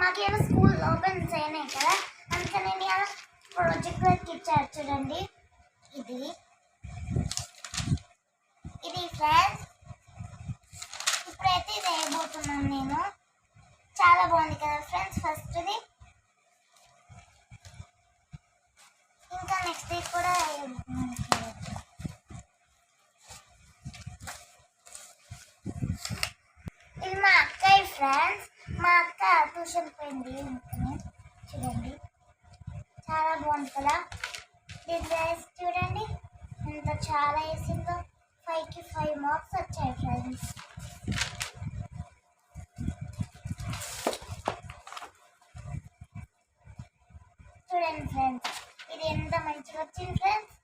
మాకేమో school open అయినాయి కదా, అందుకని నేను ఇలా ప్రాజెక్ట్ వర్క్ ఇచ్చారు చూడండి. ఇది ఫ్రెండ్స్, ఇప్పుడైతే ఇది వేయబోతున్నాను నేను. చాలా బాగుంది కదా ఫ్రెండ్స్ ఫస్ట్ది. ఇంకా నెక్స్ట్ డే కూడా వేయబోతున్నాను. ఇది మా అక్కయ్య ఫ్రెండ్స్. మా అక్క ట్యూషన్ పోయింది చూడండి. చాలా బాగుంది కదా డిజైన్స్. చూడండి ఎంత చాలా వేసిందో. 5కి 5 మార్క్స్ వచ్చాయి ఫ్రెండ్స్. చూడండి ఫ్రెండ్స్, ఇది ఎంత మంచిగా వచ్చింది ఫ్రెండ్స్.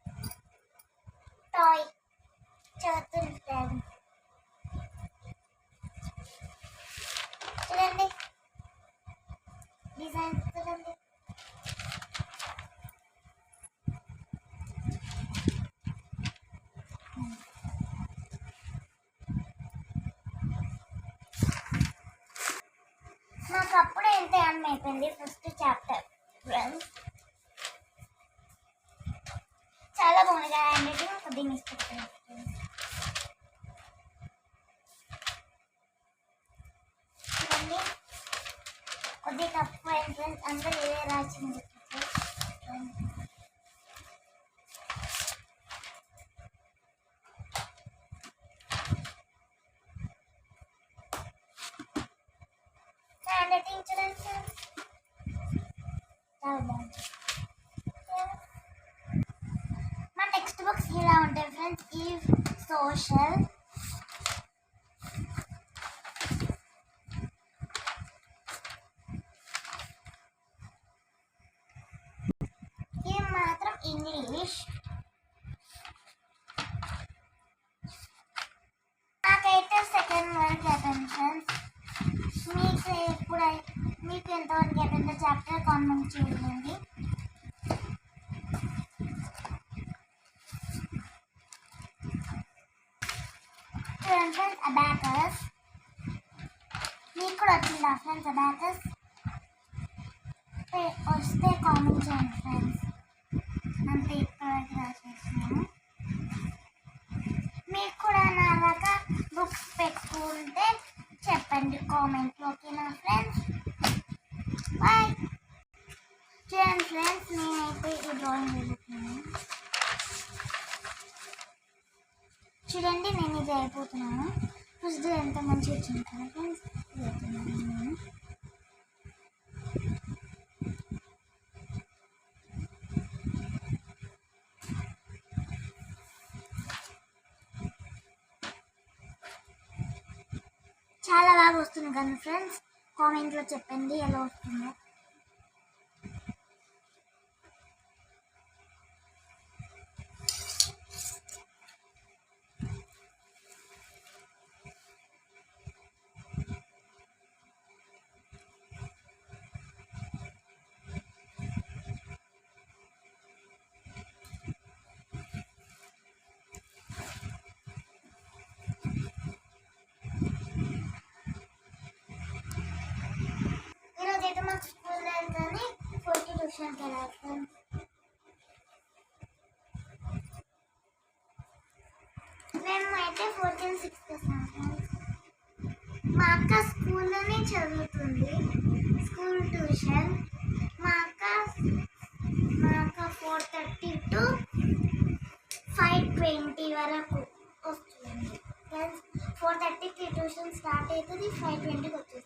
టాయ్ చదువుతుంది ఫ్రెండ్స్. చూడండి డిజైన్స్ చూడండి. నాకు అప్పుడే ఎంత అన్న అయిపోయింది ఫస్ట్ చాప్టర్ ఫ్రెండ్స్. చాలా బాగుంది కదా హ్యాండ్ కొద్దిగా మిస్టేక్. చూడండి కొద్దిగా తప్పు అయింది ఫ్రెండ్స్. అందరూ ఏ రాసింది హ్యాండ్ రైటింగ్ చూడండి ఫ్రెండ్స్. చాలా బాగుంది. మా టెక్స్ట్ బుక్స్ ఇలా ఉంటాయి ఫ్రెండ్స్. ఈ సోషల్, ఇది మాత్రం ఇంగ్లీష్. నాకైతే సెకండ్ వరకు అయిపోయింది ఫ్రెండ్స్. మీకు ఎంతవరకు అయిపోయిందో చాప్టర్ కామెంట్ చేయండి. ఫ్రెండ్స్ అబాకస్ మీకు కూడా వచ్చిందా ఫ్రెండ్స్? అబాకస్ వస్తే కామెంట్ చేయండి ఫ్రెండ్స్. అంతే ఇప్పటివరకు రాసేస్తున్నాను. మీకు కూడా నాలాగా బుక్స్ పెట్టుకుంటే చెప్పండి కామెంట్లో. ఓకేనా ఫ్రెండ్స్? బాయ్. చూడండి ఫ్రెండ్స్, నేనైతే ఈ డ్రాయింగ్ వేస్తున్నాను. చూడండి నేను ఇది అయిపోతున్నాను. ఫస్ట్ ఎంత మంచిగా వచ్చింది కదా ఫ్రెండ్స్. ఇది అవుతున్నాను నేను. చాలా బాగా వస్తుంది కదా ఫ్రెండ్స్. కామెంట్లో చెప్పండి ఎలా వస్తుందో. ఈరోజైతే మాకు స్కూల్ వెళ్తానే 4కి ట్యూషన్కి వెళ్ళాలి ఫ్రెండ్స్. మేము అయితే 4th and 6th వస్తాం ఫ్రెండ్స్. మా అక్క స్కూల్లోనే చదువుతుంది, స్కూల్ ట్యూషన్. మా అక్క 4:30 to 5:20 వరకు వస్తుంది ఫ్రెండ్స్. 4:30కి ట్యూషన్ స్టార్ట్ అవుతుంది, 5:20కి వచ్చేస్తుంది.